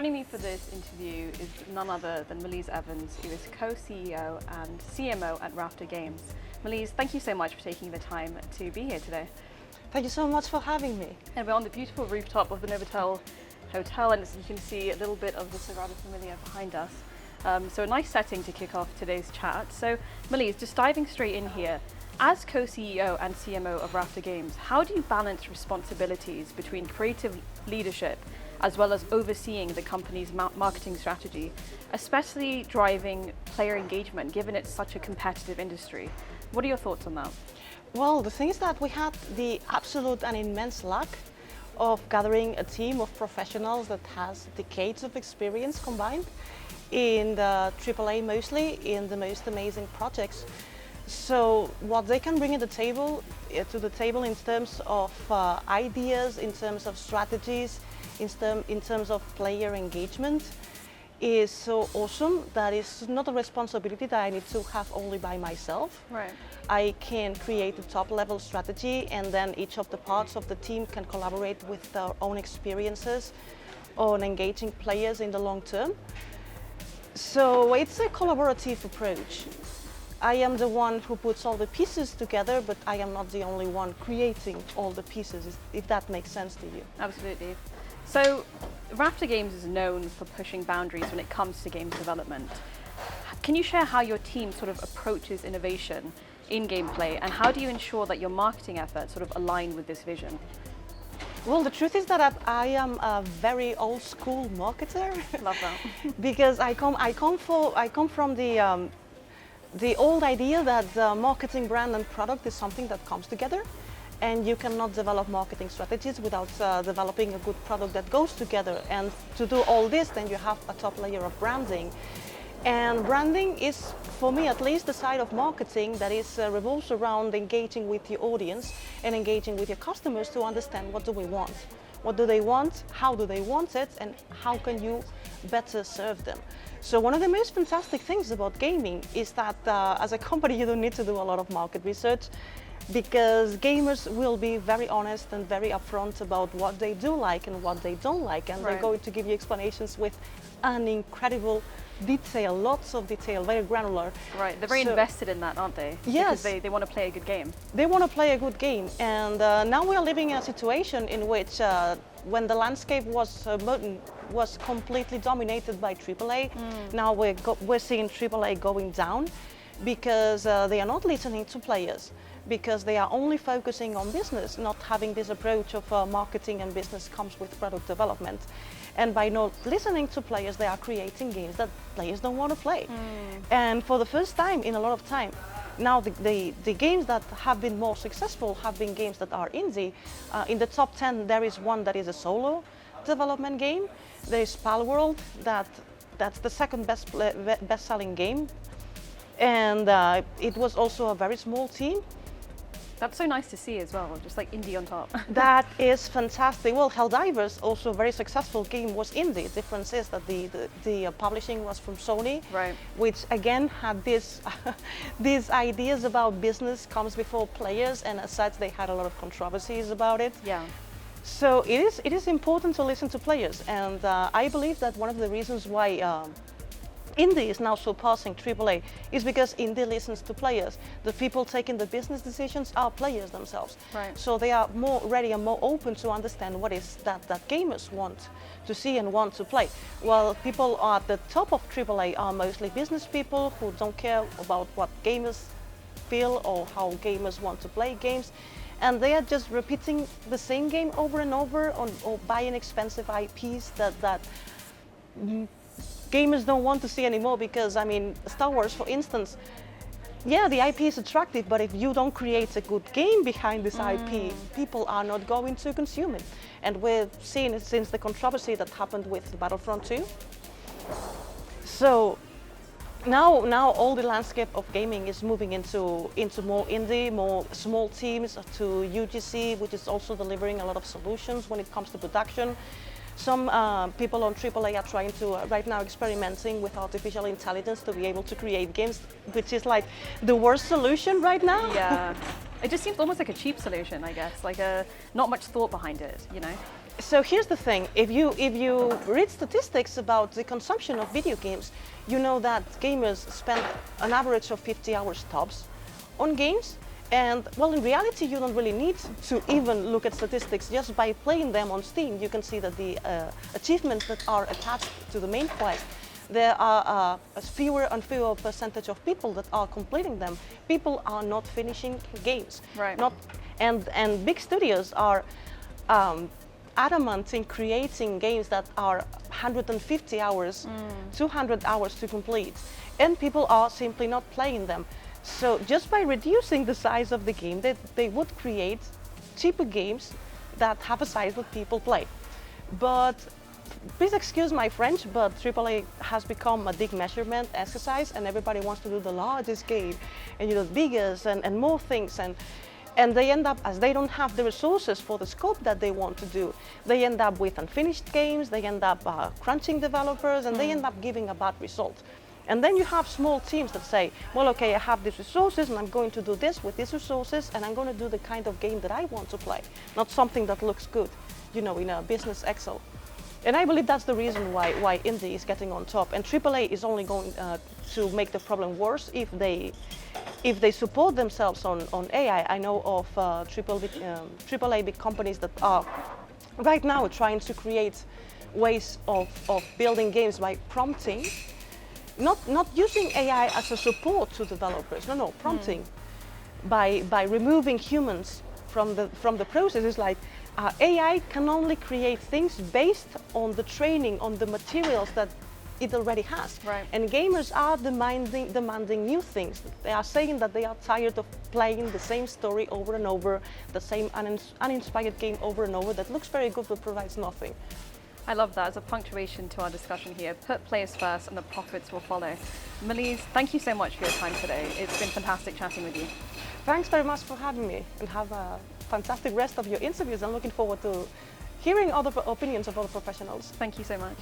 Joining me for this interview is none other than Malize Evans, who is co-CEO and CMO at Raftur Games. Malize, thank you so much for taking the time to be here today. Thank you so much for having me. And we're on the beautiful rooftop of the Novotel Hotel, and as you can see, a little bit of the Sagrada Familia behind us. So a nice setting to kick off today's chat. So Malize, just diving straight in here, as co-CEO and CMO of Raftur Games, how do you balance responsibilities between creative leadership as well as overseeing the company's marketing strategy, especially driving player engagement, given it's such a competitive industry? What are your thoughts on that? Well, the thing is that we had the absolute and immense luck of gathering a team of professionals that has decades of experience combined in the AAA, mostly in the most amazing projects. So what they can bring to the table in terms of ideas, in terms of strategies, in terms of player engagement is so awesome that it's not a responsibility that I need to have only by myself. Right. I can create a top level strategy, and then each of the parts of the team can collaborate with their own experiences on engaging players in the long term. So it's a collaborative approach. I am the one who puts all the pieces together, but I am not the only one creating all the pieces, if that makes sense to you. Absolutely. So Raftur Games is known for pushing boundaries when it comes to games development. Can you share how your team sort of approaches innovation in gameplay, and how do you ensure that your marketing efforts sort of align with this vision? Well, the truth is that I am a very old school marketer. Love that. Because I come from the old idea that marketing, brand and product is something that comes together, and you cannot develop marketing strategies without developing a good product that goes together. And to do all this, then you have a top layer of branding. And branding is, for me at least, the side of marketing that is revolves around engaging with the audience and engaging with your customers to understand what do we want. What do they want, how do they want it, and how can you better serve them. So one of the most fantastic things about gaming is that as a company you don't need to do a lot of market research, because gamers will be very honest and very upfront about what they do like and what they don't like, and they're going to give you explanations with an incredible detail, lots of detail, very granular. Right, they're very invested in that, aren't they? Yes. Because they want to play a good game. They want to play a good game, and now we are living in a situation in which when the landscape was completely dominated by AAA, now we're seeing AAA going down because they are not listening to players, because they are only focusing on business, not having this approach of marketing and business comes with product development. And by not listening to players, they are creating games that players don't want to play. And for the first time in a lot of time, now the games that have been more successful have been games that are indie. In the top 10, there is one that is a solo development game. There is Palworld, that's the second best-selling game. And it was also a very small team. That's so nice to see as well, just like indie on top. That is fantastic. Well, Helldivers, also a very successful game, was indie. The difference is that the publishing was from Sony, right, which again had these ideas about business comes before players, and as such they had a lot of controversies about it. Yeah. So it is important to listen to players, and I believe that one of the reasons why indie is now surpassing AAA is because indie listens to players. The people taking the business decisions are players themselves. Right. So they are more ready and more open to understand what is that gamers want to see and want to play. While people at the top of AAA are mostly business people who don't care about what gamers feel or how gamers want to play games. And they are just repeating the same game over and over or buying expensive IPs that gamers don't want to see anymore, because, I mean, Star Wars, for instance, yeah, the IP is attractive, but if you don't create a good game behind this IP, people are not going to consume it. And we've seen it since the controversy that happened with Battlefront 2. So now all the landscape of gaming is moving into more indie, more small teams, to UGC, which is also delivering a lot of solutions when it comes to production. Some people on AAA are trying to, right now, experimenting with artificial intelligence to be able to create games, which is like the worst solution right now. Yeah. It just seems almost like a cheap solution, I guess, like not much thought behind it, you know? So here's the thing, if you read statistics about the consumption of video games, you know that gamers spend an average of 50 hours tops on games. And well, in reality, you don't really need to even look at statistics. Just by playing them on Steam, you can see that the achievements that are attached to the main quest, there are a fewer and fewer percentage of people that are completing them. People are not finishing games. Right. And big studios are adamant in creating games that are 150 hours, 200 hours to complete, and people are simply not playing them. So just by reducing the size of the game, they would create cheaper games that have a size that people play. But please excuse my French, but AAA has become a big measurement exercise, and everybody wants to do the largest game, and the biggest and more things, and they end up, as they don't have the resources for the scope that they want to do, they end up with unfinished games, they end up crunching developers, and they end up giving a bad result. And then you have small teams that say, well, okay, I have these resources and I'm going to do this with these resources and I'm going to do the kind of game that I want to play, not something that looks good, in a business Excel. And I believe that's the reason why indie is getting on top. And AAA is only going to make the problem worse if they support themselves on AI. I know of AAA big companies that are right now trying to create ways of building games by prompting. Not using AI as a support to developers, no, prompting by removing humans from the process. It's like AI can only create things based on the training, on the materials that it already has. Right. And gamers are demanding new things. They are saying that they are tired of playing the same story over and over, the same uninspired game over and over that looks very good but provides nothing. I love that as a punctuation to our discussion here. Put players first and the profits will follow. Malize, thank you so much for your time today. It's been fantastic chatting with you. Thanks very much for having me, and have a fantastic rest of your interviews. I'm looking forward to hearing other opinions of other professionals. Thank you so much.